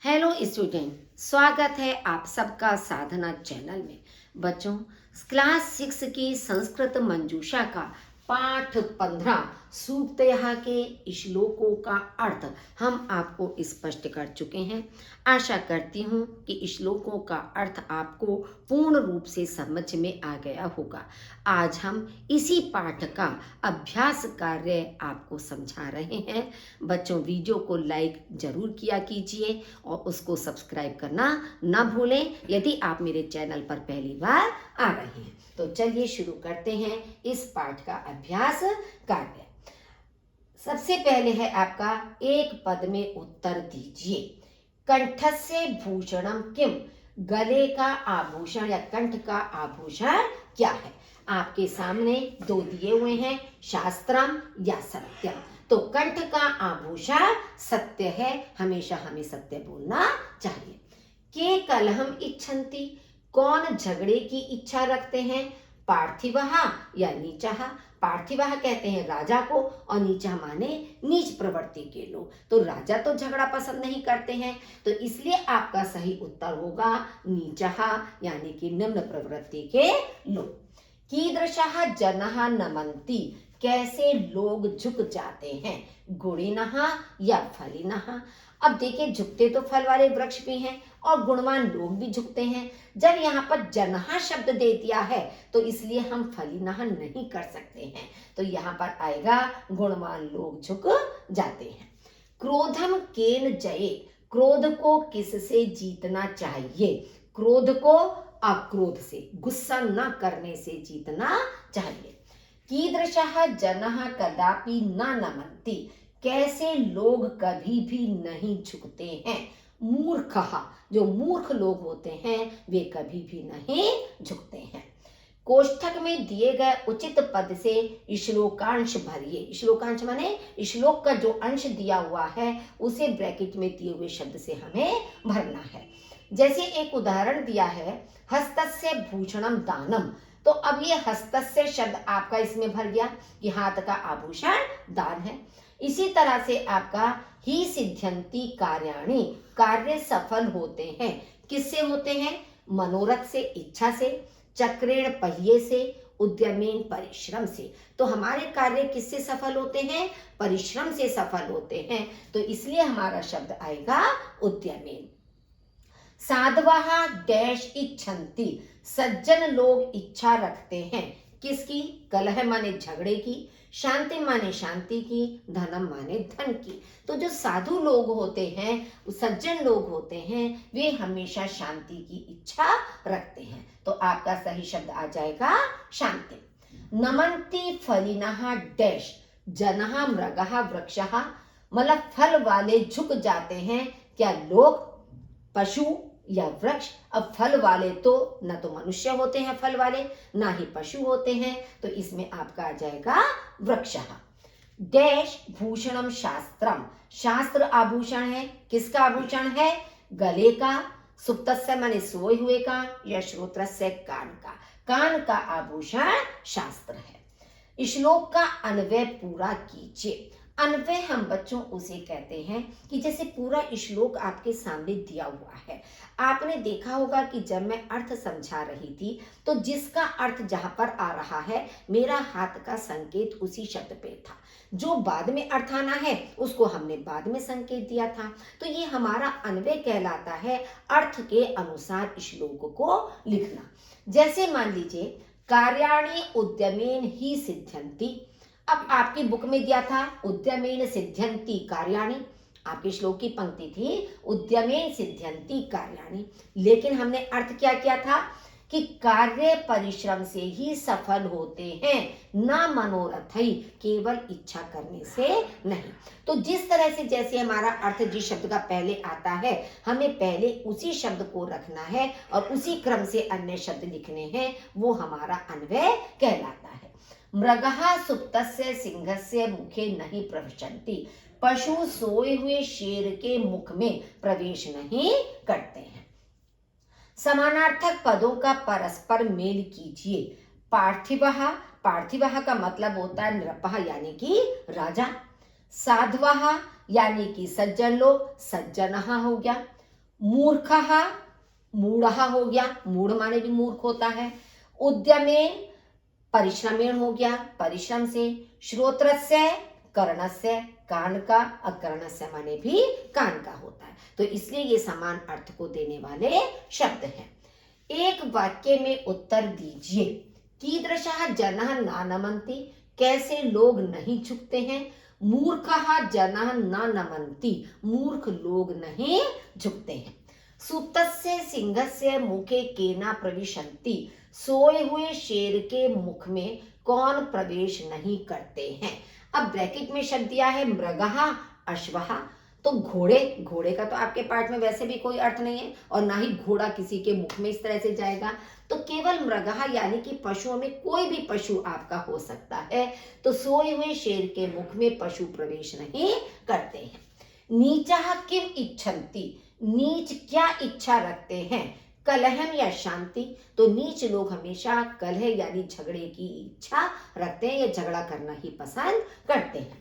Hello student, स्वागत है आप सबका साधना चैनल में। बच्चों, क्लास 6 की संस्कृत मंजूषा का पाठ 15 सूक्त यहाँ के श्लोकों का अर्थ हम आपको स्पष्ट कर चुके हैं। आशा करती हूँ कि श्लोकों का अर्थ आपको पूर्ण रूप से समझ में आ गया होगा। आज हम इसी पाठ का अभ्यास कार्य आपको समझा रहे हैं। बच्चों, वीडियो को लाइक जरूर किया कीजिए और उसको सब्सक्राइब करना ना भूलें यदि आप मेरे चैनल पर पहली बार आ रहे हैं। तो चलिए शुरू करते हैं इस पाठ का अभ्यास कार्य। सबसे पहले है आपका एक पद में उत्तर दीजिए। कंठस्य भूषणम किम, गले का आभूषण या कंठ का आभूषण क्या है। आपके सामने दो दिए हुए हैं, शास्त्रम या सत्यम। तो कंठ का आभूषण सत्य है, हमेशा हमें सत्य बोलना चाहिए। के कलहम इच्छन्ति, कौन झगड़े की इच्छा रखते हैं। पार्थिवः या नीचः, पार्थिवः कहते हैं राजा को और नीचा माने नीच प्रवृत्ति के लोग। तो राजा तो झगड़ा पसंद नहीं करते हैं, तो इसलिए आपका सही उत्तर होगा नीचः यानी कि निम्न प्रवृत्ति के लोग। कीदृशः जनः नमन्ति, कैसे लोग झुक जाते हैं। गुणिनः या फलिनः, अब देखिए झुकते तो फल वाले वृक्ष भी हैं और गुणवान लोग भी झुकते हैं। जब यहाँ पर जनः शब्द दे दिया है तो इसलिए हम फलिनः नहीं कर सकते हैं, तो यहाँ पर आएगा गुणवान लोग झुक जाते हैं। क्रोधम केन जये, क्रोध को किससे जीतना चाहिए। क्रोध को अक्रोध से, गुस्सा न करने से जीतना चाहिए। कीदृशः जनः कदापि न नमन्ति, कैसे लोग कभी भी नहीं झुकते हैं। मूर्खः, जो मूर्ख लोग होते हैं वे कभी भी नहीं झुकते हैं। कोष्ठक में दिए गए उचित पद से श्लोकांश भरिए। श्लोकांश माने श्लोक का जो अंश दिया हुआ है उसे ब्रैकेट में दिए हुए शब्द से हमें भरना है। जैसे एक उदाहरण दिया है, हस्तस्य भूषणम दानम, तो अब ये हस्तस्य शब्द आपका इसमें भर गया कि हाथ का आभूषण दान है। इसी तरह से आपका ही सिद्ध्यंति कार्याणि, कार्य सफल होते हैं। किससे होते हैं। मनोरथ से, इच्छा से, चक्रेण पहिए से, उद्यमेन परिश्रम से। तो हमारे कार्य किससे सफल होते हैं, परिश्रम से सफल होते हैं, तो इसलिए हमारा शब्द आएगा उद्यमेन। साधवः डैश इच्छन्ति, सज्जन लोग इच्छा रखते हैं। किसकी। कलह माने झगड़े की, शांति माने शांति की, धनम माने धन की। तो जो साधु लोग होते हैं, सज्जन लोग होते हैं, वे हमेशा शांति की इच्छा रखते हैं। तो आपका सही शब्द आ जाएगा शांति। नमन्ति फलिनः डैश, जनः मृगः वृक्षः, मतलब फल वाले झुक जाते हैं। क्या लोग, पशु या वृक्ष। अब फल वाले तो न तो मनुष्य होते हैं फल वाले, ना ही पशु होते हैं, तो इसमें आपका आ जाएगा वृक्षः। डैश भूषणम शास्त्रम, शास्त्र आभूषण है। किसका आभूषण है। गले का, सुप्तस्य माने सोए हुए का, या श्रोत्रस्य कान का, कान का आभूषण शास्त्र है। श्लोक का अन्वय पूरा कीजिए। अन्वय हम बच्चों उसे कहते हैं कि जैसे पूरा श्लोक आपके सामने दिया हुआ है, आपने देखा होगा कि जब मैं अर्थ समझा रही थी तो जिसका अर्थ जहां पर आ रहा है मेरा हाथ का संकेत उसी शब्द पे था, जो बाद में अर्थ आना है उसको हमने बाद में संकेत दिया था। तो ये हमारा अन्वय कहलाता है, अर्थ के अनुसार श्लोक को लिखना। जैसे मान लीजिए कार्याणि उद्यमेन ही सिद्ध्यन्ति, अब आपकी बुक में दिया था उद्यमेन सिद्ध्यन्ति कार्याणि, आपके श्लोक की पंक्ति थी उद्यमेन सिद्ध्यन्ति कार्याणि, लेकिन हमने अर्थ क्या किया था कि कार्य परिश्रम से ही सफल होते हैं, ना मनोरथ ही, केवल इच्छा करने से नहीं। तो जिस तरह से जैसे हमारा अर्थ जिस शब्द का पहले आता है हमें पहले उसी शब्द को रखना है और उसी क्रम से अन्य शब्द लिखने हैं, वो हमारा अन्वय कहलाता है। मृगः सुप्तस्य सिंहस्य मुखे नहीं प्रविशन्ति, पशु सोए हुए शेर के मुख में प्रवेश नहीं करते हैं। समानार्थक पदों का परस्पर मेल कीजिए। पार्थिवः, पार्थिवः का मतलब होता है नृपः यानी कि राजा। साध्वः यानी कि सज्जन लोग, सज्जनः हो गया। मूर्खः मूढ़ः हो गया, मूढ़ माने भी मूर्ख होता है। उद्यमेन परिश्रमेण हो गया, परिश्रम से। श्रोत्रस्य कर्णस्य, कान का, अकर्णस्य माने भी कान का होता है। तो इसलिए ये समान अर्थ को देने वाले शब्द हैं। एक वाक्य में उत्तर दीजिए। कीदृशः जनः न नमन्ति, कैसे लोग नहीं झुकते हैं। मूर्खः जनः न नमन्ति, मूर्ख लोग नहीं झुकते हैं। सुप्तस्य सिंहस्य मुखे केना प्रविशन्ति, सोए हुए शेर के मुख में कौन प्रवेश नहीं करते हैं। अब ब्रैकेट में शब्द दिया है मृगः अश्वः, तो घोड़े, घोड़े का तो आपके पाठ में वैसे भी कोई अर्थ नहीं है और ना ही घोड़ा किसी के मुख में इस तरह से जाएगा। तो केवल मृगः यानी कि पशुओं में कोई भी पशु आपका हो सकता है। तो सोए हुए शेर के मुख में पशु प्रवेश नहीं करते हैं। नीचः किम इच्छन्ति, नीच क्या इच्छा रखते हैं। कलहम या शांति, तो नीच लोग हमेशा कलह यानी झगड़े की इच्छा रखते हैं या झगड़ा करना ही पसंद करते हैं।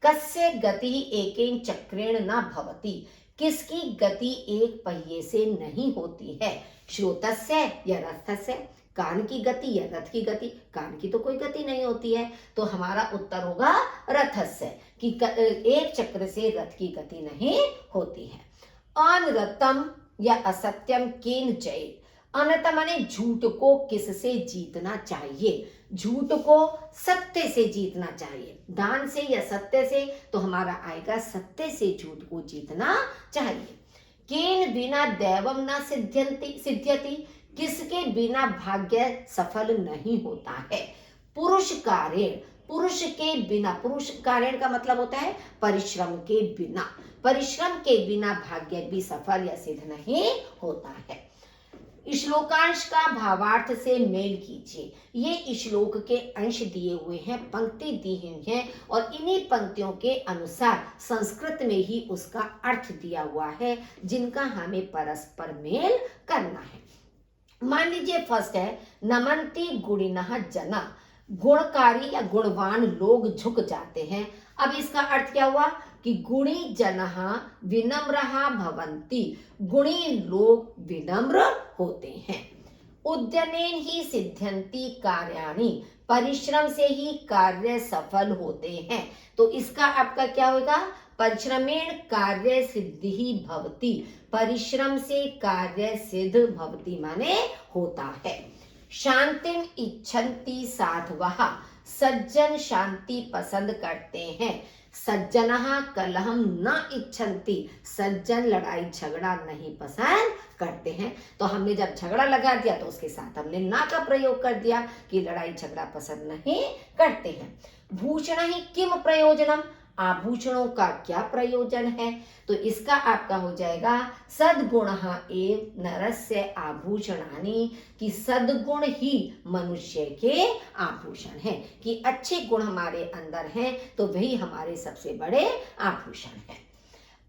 कस्य गति एकेन चक्रेण न भवति, किसकी गति एक पहिए से नहीं होती है। श्रोतस्य या रथस्य, कान की गति या रथ की गति, कान की तो कोई गति नहीं होती है। तो हमारा उत्तर होगा रथस्य, कि एक चक्र से रथ की गति नहीं होती है। अनरतम या असत्यम केन जय, अनत माने झूठ को किससे जीतना चाहिए। झूठ को सत्य से जीतना चाहिए, दान से या सत्य से, तो हमारा आएगा सत्य से झूठ को जीतना चाहिए। केन बिना दैवम न सिद्ध्यति, किसके बिना भाग्य सफल नहीं होता है। पुरुष कार्येण, पुरुष के बिना, पुरुष कार्येण का मतलब होता है परिश्रम के बिना, परिश्रम के बिना भाग्य भी सफल या सिद्ध नहीं होता है। श्लोकांश का भावार्थ से मेल कीजिए। ये श्लोक के अंश दिए हुए हैं, पंक्ति दी हुई है और इन्हीं पंक्तियों के अनुसार संस्कृत में ही उसका अर्थ दिया हुआ है, जिनका हमें परस्पर मेल करना है। मान लीजिए फर्स्ट है नमन्ति गुणिनः जना, गुणकारी या गुणवान लोग झुक जाते हैं। अब इसका अर्थ क्या हुआ कि गुणी जनः विनम्रः भवन्ति, गुणी लोग विनम्र होते हैं। उद्यमेन ही सिद्ध्यन्ति कार्याणि, परिश्रम से ही कार्य सफल होते हैं। तो इसका आपका क्या होगा, परिश्रमेण कार्य सिद्धि भवति, परिश्रम से कार्य सिद्ध भवति माने होता है। शांतिम इच्छन्ति साधवः, सज्जन शांति पसंद करते हैं। सज्जनः कलहम न इच्छन्ति, सज्जन लड़ाई झगड़ा नहीं पसंद करते हैं। तो हमने जब झगड़ा लगा दिया तो उसके साथ हमने ना का प्रयोग कर दिया कि लड़ाई झगड़ा पसंद नहीं करते हैं। भूषण ही किम प्रयोजनम, आभूषणों का क्या प्रयोजन है। तो इसका आपका हो जाएगा सद्गुणः एव नरस्य आभूषणानि, कि सद्गुण ही मनुष्य के आभूषण हैं, कि अच्छे गुण हमारे अंदर हैं तो वही हमारे सबसे बड़े आभूषण हैं।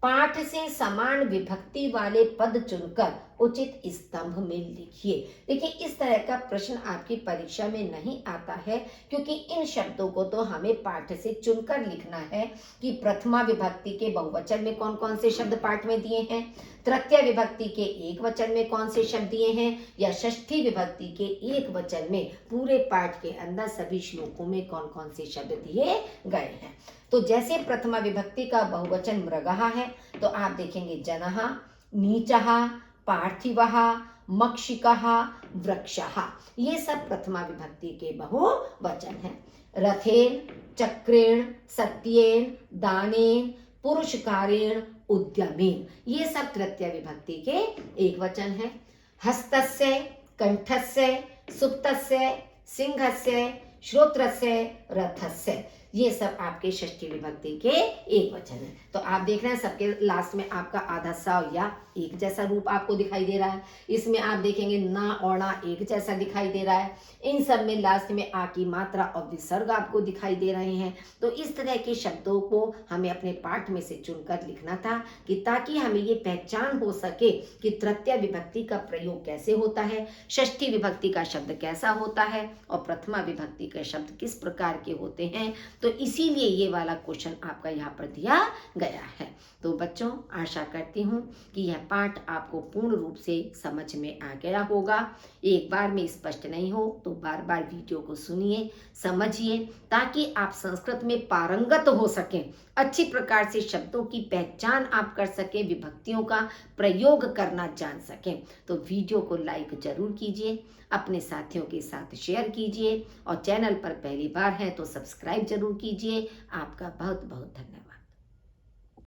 पाठ से समान विभक्ति वाले पद चुनकर उचित स्तंभ में लिखिए। देखिए इस तरह का प्रश्न आपकी परीक्षा में नहीं आता है, क्योंकि इन शब्दों को तो हमें पाठ से चुनकर लिखना है कि प्रथमा विभक्ति के बहुवचन में कौन कौन से शब्द पाठ में दिए हैं, तृतीय विभक्ति के एक वचन में कौन से शब्द दिए हैं, या षष्ठी विभक्ति के एक वचन में पूरे पाठ के अंदर सभी श्लोकों में कौन कौन से शब्द दिए गए हैं। तो जैसे प्रथमा विभक्ति का बहुवचन मृगः है, तो आप देखेंगे जनः, नीचः, पार्थिवः, मक्षिकः, वृक्षः, ये सब प्रथमा विभक्ति के बहुवचन हैं। रथेन, चक्रेण, सत्येन, दानेन, पुरुषकारेण, उद्यमेन, ये सब तृतीय विभक्ति के एक वचन है। हस्तस्य, कंठस्य, सुप्तस्य, सिंहस्य, श्रोत्रस्य, रथस्य, ये सब आपके षष्ठी विभक्ति के एक वचन है। तो आप देख रहे हैं सबके लास्ट में आपका आधा सा या एक जैसा रूप आपको दिखाई दे रहा है। इसमें आप देखेंगे ना और ना एक जैसा दिखाई दे रहा है। इन सब में लास्ट में आ की मात्रा और विसर्ग आपको दिखाई दे रहे हैं। तो इस तरह के शब्दों को हमें अपने पाठ में से चुनकर लिखना था, कि ताकि हमें ये पहचान हो सके कि तृतीय विभक्ति का प्रयोग कैसे होता है, षष्ठी विभक्ति का शब्द कैसा होता है और प्रथमा विभक्ति के शब्द किस प्रकार के होते हैं। तो इसीलिए ये वाला क्वेश्चन आपका यहाँ पर दिया गया है। तो बच्चों, आशा करती हूँ कि यह पाठ आपको पूर्ण रूप से समझ में आ गया होगा। एक बार में स्पष्ट नहीं हो तो बार बार वीडियो को सुनिए, समझिए, ताकि आप संस्कृत में पारंगत हो सकें, अच्छी प्रकार से शब्दों की पहचान आप कर सकें, विभक्तियों का प्रयोग करना जान सकें। तो वीडियो को लाइक जरूर कीजिए, अपने साथियों के साथ शेयर कीजिए और चैनल पर पहली बार हैं तो सब्सक्राइब जरूर कीजिए। आपका बहुत बहुत धन्यवाद।